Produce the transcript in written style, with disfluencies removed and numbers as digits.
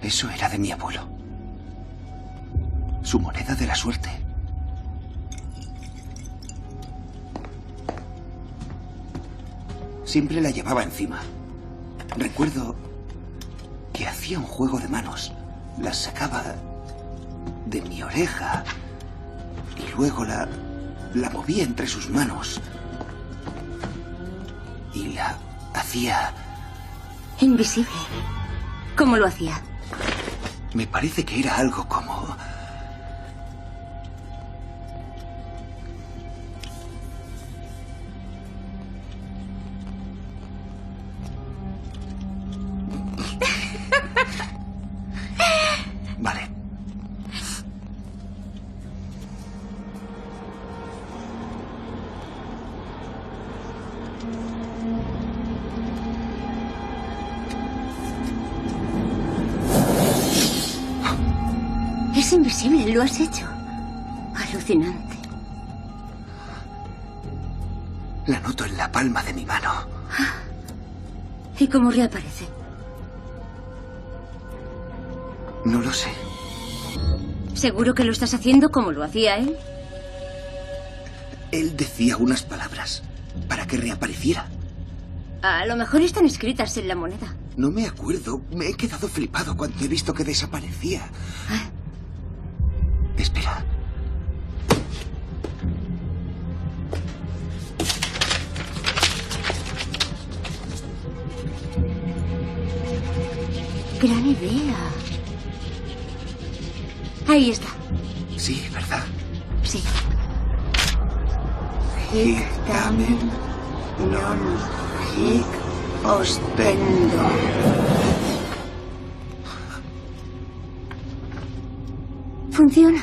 Eso era de mi abuelo. Su moneda de la suerte. Siempre la llevaba encima. Recuerdo que hacía un juego de manos. Las sacaba de mi oreja y luego la movía entre sus manos. Y la hacía... invisible. ¿Cómo lo hacía? Me parece que era algo como... Vale. Es invisible, lo has hecho. Alucinante. La noto en la palma de mi mano. ¿Y cómo reaparece? No lo sé. ¿Seguro que lo estás haciendo como lo hacía él? Él decía unas palabras para que reapareciera. A lo mejor están escritas en la moneda. No me acuerdo. Me he quedado flipado cuando he visto que desaparecía. Espera. Gran idea. Ahí está. Sí, ¿verdad? Sí. Hic tamen non hic ostendo. Funciona.